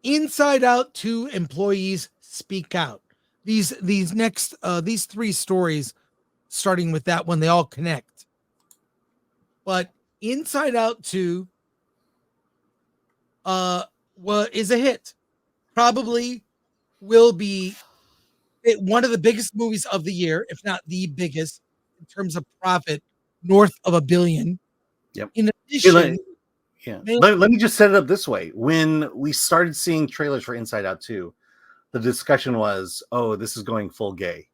Inside Out 2 employees speak out. These three stories, starting with that one, they all connect. But Inside Out 2 is a hit. Probably will be one of the biggest movies of the year, if not the biggest in terms of profit, north of $1 billion. Yep. In addition, let me just set it up this way. When we started seeing trailers for Inside Out 2, the discussion was, oh, this is going full gay.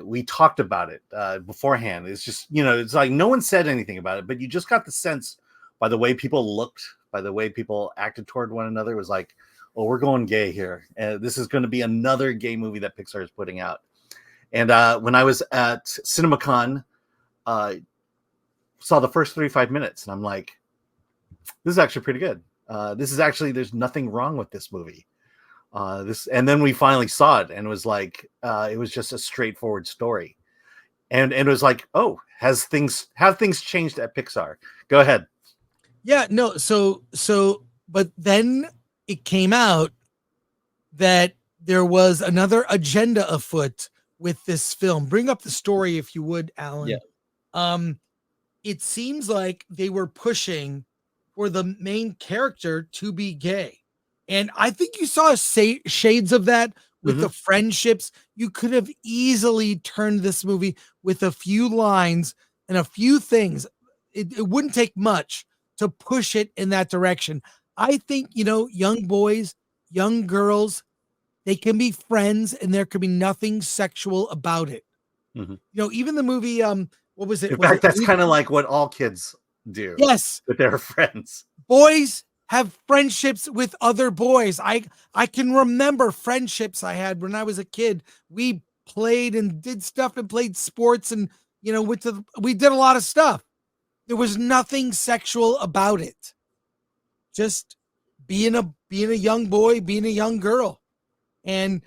We talked about it beforehand. It's just, it's like no one said anything about it, but you just got the sense by the way people looked, by the way people acted toward one another, was like, oh, we're going gay here. And this is going to be another gay movie that Pixar is putting out. And when I was at CinemaCon, saw the first 35 minutes, and I'm like, this is actually pretty good. There's nothing wrong with this movie. And then we finally saw it, and it was like, it was just a straightforward story. And it was like, oh, have things changed at Pixar? Go ahead. Yeah, no. But then it came out that there was another agenda afoot with this film. Bring up the story, if you would, Alan. Yeah. It seems like they were pushing for the main character to be gay. And I think you saw shades of that with the friendships. You could have easily turned this movie with a few lines and a few things. It wouldn't take much to push it in that direction. I think, young boys, young girls, they can be friends and there can be nothing sexual about it. Even the movie, what was it? In fact, that's kind of like what all kids do. Yes. With their friends. Boys have friendships with other boys. I can remember friendships I had when I was a kid. We played and did stuff and played sports and, we did a lot of stuff. There was nothing sexual about it. Just being a young boy, being a young girl. And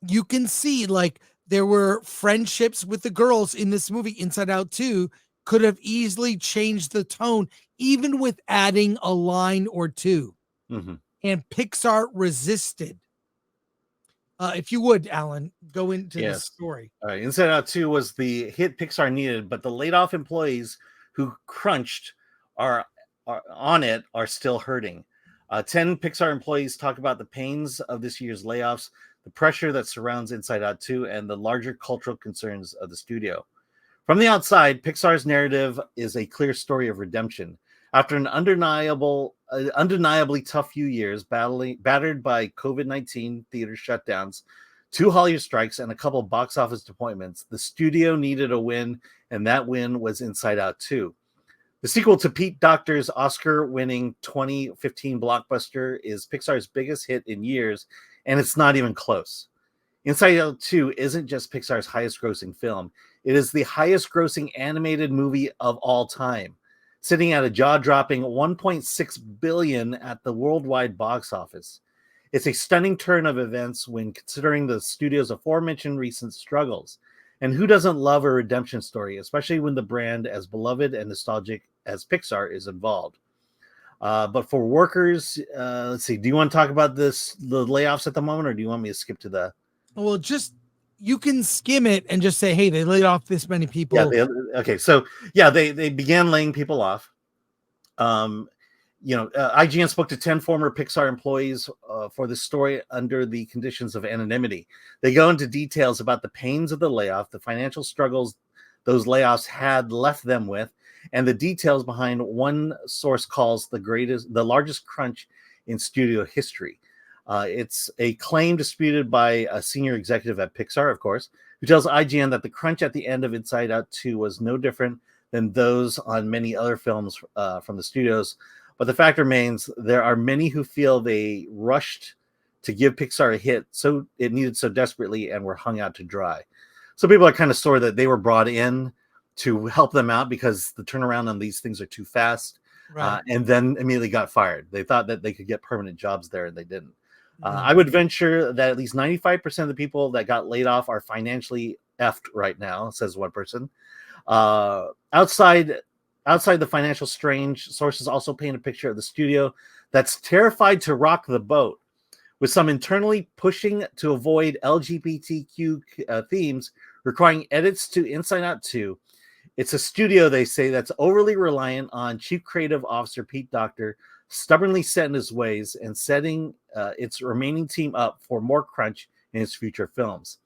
you can see like there were friendships with the girls in this movie. Inside Out 2 could have easily changed the tone, even with adding a line or two. And Pixar resisted. If you would, Alan, go into the story. All right. Inside Out 2 was the hit Pixar needed, but the laid off employees who crunched are still hurting. 10 Pixar employees talk about the pains of this year's layoffs, the pressure that surrounds Inside Out 2, and the larger cultural concerns of the studio. From the outside, Pixar's narrative is a clear story of redemption. After an undeniably tough few years, battered by COVID-19 theater shutdowns, 2 Hollywood strikes, and a couple box office disappointments, the studio needed a win, and that win was Inside Out 2. The sequel to Pete Docter's Oscar-winning 2015 blockbuster is Pixar's biggest hit in years, and it's not even close. Inside Out 2 isn't just Pixar's highest-grossing film. It is the highest-grossing animated movie of all time, sitting at a jaw-dropping $1.6 billion at the worldwide box office. It's a stunning turn of events when considering the studio's aforementioned recent struggles. And who doesn't love a redemption story, especially when the brand as beloved and nostalgic as Pixar is involved? But for workers, let's see, do you want to talk about the layoffs at the moment, or do you want me to skip to the... Well, you can skim it and just say, hey, they laid off this many people. Yeah, they began laying people off. IGN spoke to 10 former Pixar employees for this story under the conditions of anonymity. They go into details about the pains of the layoff, the financial struggles those layoffs had left them with, and the details behind one source calls the largest crunch in studio history. It's a claim disputed by a senior executive at Pixar, of course, who tells IGN that the crunch at the end of Inside Out 2 was no different than those on many other films from the studios. But the fact remains, there are many who feel they rushed to give Pixar a hit, so it needed so desperately, and were hung out to dry. So people are kind of sore that they were brought in to help them out because the turnaround on these things are too fast, right. And then immediately got fired. They thought that they could get permanent jobs there, and they didn't. I would venture that at least 95% of the people that got laid off are financially effed right now, says one person. Outside the financial strain, sources also paint a picture of the studio that's terrified to rock the boat, with some internally pushing to avoid LGBTQ themes, requiring edits to Inside Out 2. It's a studio, they say, that's overly reliant on Chief Creative Officer Pete Docter, stubbornly set in his ways and setting its remaining team up for more crunch in its future films.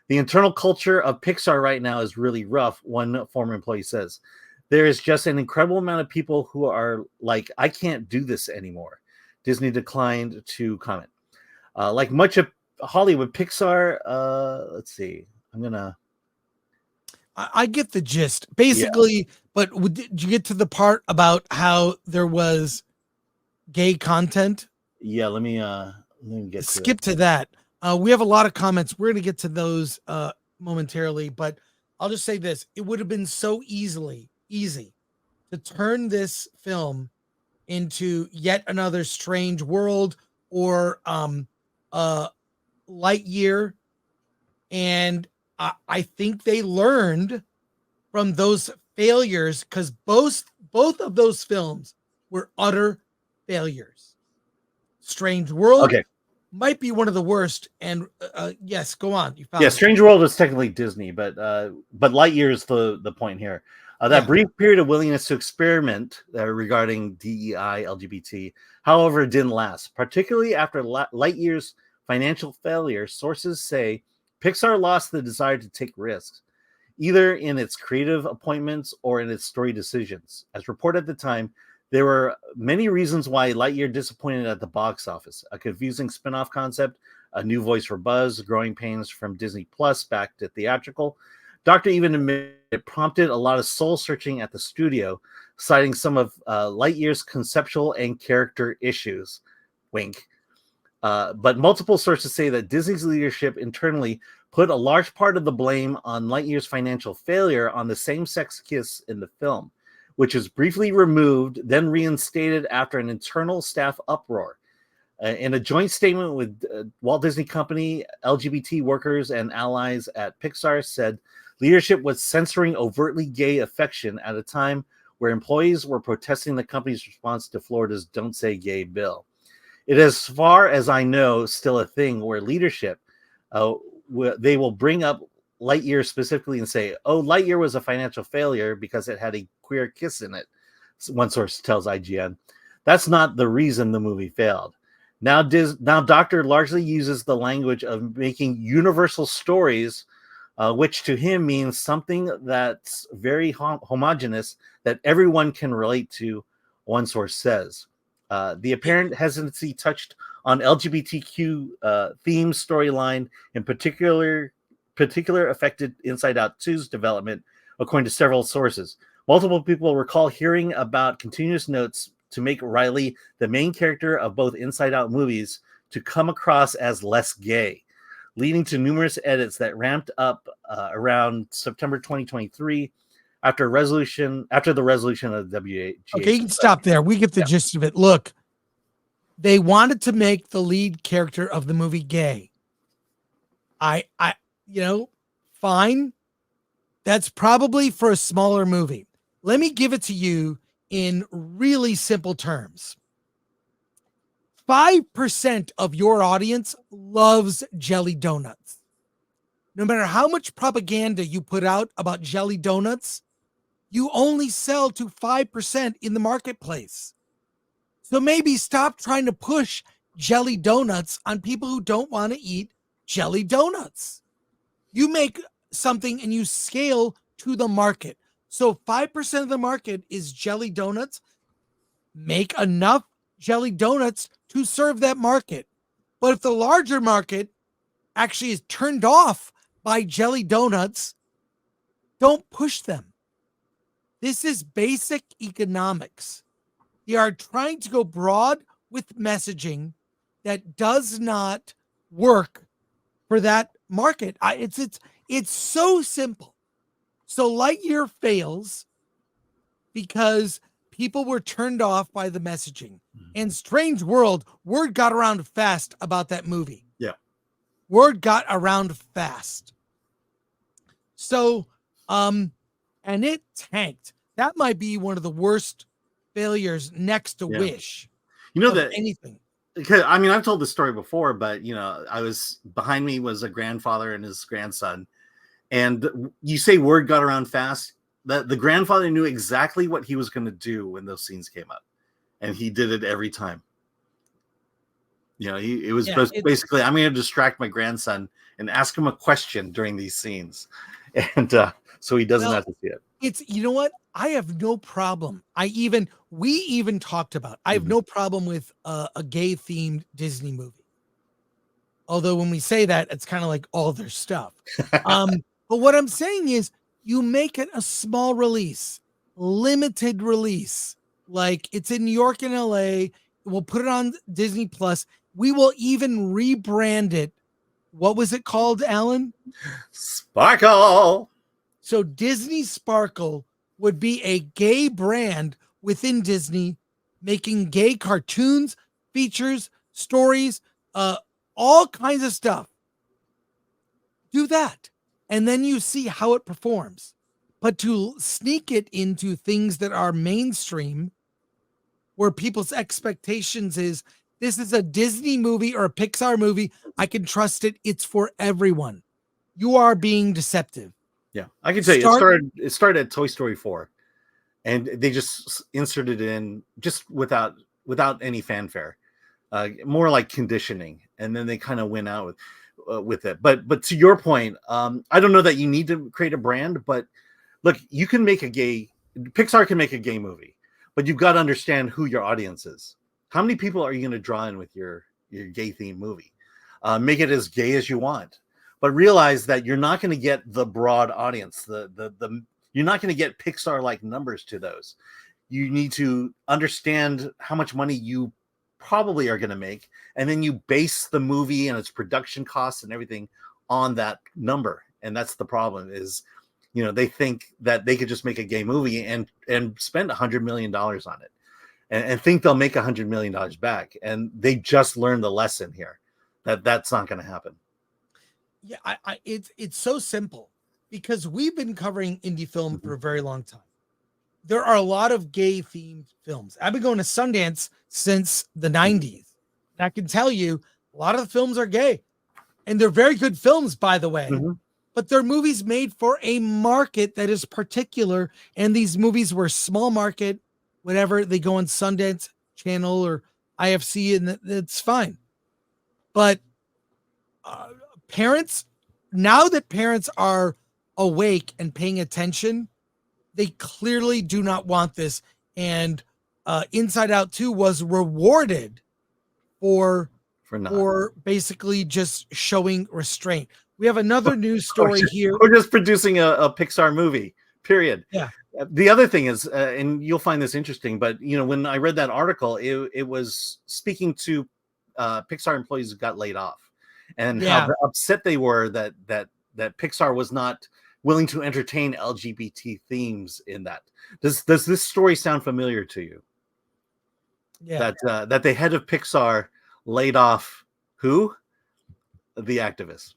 The internal culture of Pixar right now is really rough, one former employee says. There is just an incredible amount of people who are like, I can't do this anymore. Disney declined to comment. Like much of Hollywood, Pixar, let's see. I get the gist. Basically, but did you get to the part about how there was gay content? Yeah, let me get skip to that. We have a lot of comments. We're going to get to those momentarily, but I'll just say this. It would have been so easy to turn this film into yet another Strange World or Lightyear. And I think they learned from those failures because both of those films were utter failures. Strange World might be one of the worst. And yes, go on. You found Strange World is technically Disney, but Lightyear is the point here. That brief period of willingness to experiment regarding DEI, LGBT, however, didn't last. Particularly after Lightyear's financial failure, sources say Pixar lost the desire to take risks, either in its creative appointments or in its story decisions. As reported at the time, there were many reasons why Lightyear disappointed at the box office. A confusing spin-off concept, a new voice for Buzz, growing pains from Disney Plus back to theatrical. Doctor even admitted it prompted a lot of soul-searching at the studio, citing some of Lightyear's conceptual and character issues. Wink. But multiple sources say that Disney's leadership internally put a large part of the blame on Lightyear's financial failure on the same-sex kiss in the film, which was briefly removed, then reinstated after an internal staff uproar. In a joint statement with Walt Disney Company, LGBT workers and allies at Pixar said leadership was censoring overtly gay affection at a time where employees were protesting the company's response to Florida's Don't Say Gay bill. It is, as far as I know, still a thing where leadership, they will bring up Lightyear specifically and say, oh, Lightyear was a financial failure because it had a queer kiss in it, one source tells IGN. That's not the reason the movie failed. Now Doctor largely uses the language of making universal stories, which to him means something that's very homogenous that everyone can relate to, one source says. The apparent hesitancy touched on LGBTQ theme storyline, in particular affected Inside Out 2's development, according to several sources. Multiple people recall hearing about continuous notes to make Riley the main character of both Inside Out movies to come across as less gay, leading to numerous edits that ramped up around September 2023 after the resolution of the WGA. Okay, you can stop there. We get the gist of it. Look, they wanted to make the lead character of the movie gay. I fine. That's probably for a smaller movie. Let me give it to you in really simple terms. 5% of your audience loves jelly donuts. No matter how much propaganda you put out about jelly donuts, you only sell to 5% in the marketplace. So maybe stop trying to push jelly donuts on people who don't want to eat jelly donuts. You make something and you scale to the market. So 5% of the market is jelly donuts. Make enough jelly donuts to serve that market. But if the larger market actually is turned off by jelly donuts, don't push them. This is basic economics. They are trying to go broad with messaging that does not work for that market. It's so simple. So Lightyear fails because people were turned off by the messaging. And Strange World, word got around fast about that movie. Yeah. Word got around fast. So, and it tanked. That might be one of the worst failures next to Wish. You know of that anything. because I mean I've told this story before, but you know I was behind me was a grandfather and his grandson, and you say word got around fast. That the grandfather knew exactly what he was going to do when those scenes came up, and he did it every time. You know, it was Yeah, basically I'm going to distract my grandson and ask him a question during these scenes, and so he doesn't well, have to see it. it's you know what? I have no problem. We even talked about. I have Mhm. no problem with a gay themed Disney movie. Although when we say that, it's kind of like all their stuff. But what I'm saying is, you make it a small release, limited release. Like it's in New York and LA. We'll put it on Disney Plus. We will even rebrand it. What was it called, Alan? Sparkle. So Disney Sparkle would be a gay brand within Disney, making gay cartoons, features, stories, uh, all kinds of stuff. Do that. And then you see how it performs. But to sneak it into things that are mainstream, where people's expectations is this is a Disney movie or a Pixar movie, I can trust it. It's for everyone. You are being deceptive. Yeah, I can tell you, Start. it started at Toy Story 4, and they just inserted it in just without any fanfare, more like conditioning, and then they kind of went out with it. But to your point, I don't know that you need to create a brand, but look, you can make Pixar can make a gay movie, but you've got to understand who your audience is. How many people are you going to draw in with your gay themed movie? Make it as gay as you want, but realize that you're not going to get the broad audience. The you're not going to get Pixar like numbers to those. You need to understand how much money you probably are going to make, and then you base the movie and its production costs and everything on that number. And that's the problem is, you know, they think that they could just make a gay movie and spend $100 million on it and think they'll make $100 million back. And they just learned the lesson here that that's not going to happen. Yeah, it's so simple because we've been covering indie film for a very long time. There are a lot of gay themed films. I've been going to Sundance since the 90s. And I can tell you a lot of the films are gay. And they're very good films, by the way. Mm-hmm. But they're movies made for a market that is particular. And these movies were small market, whatever, they go on Sundance Channel or IFC, and it's fine. But uh, parents, now that parents are awake and paying attention, they clearly do not want this. And Inside Out 2 was rewarded for not basically just showing restraint. We have another news story here. We're just producing a Pixar movie, period. Yeah. The other thing is, and you'll find this interesting, but you know, when I read that article, it was speaking to Pixar employees who got laid off, and how upset they were that Pixar was not willing to entertain LGBT themes in that. Does this story sound familiar to you? Yeah. That the head of Pixar laid off who? The activist.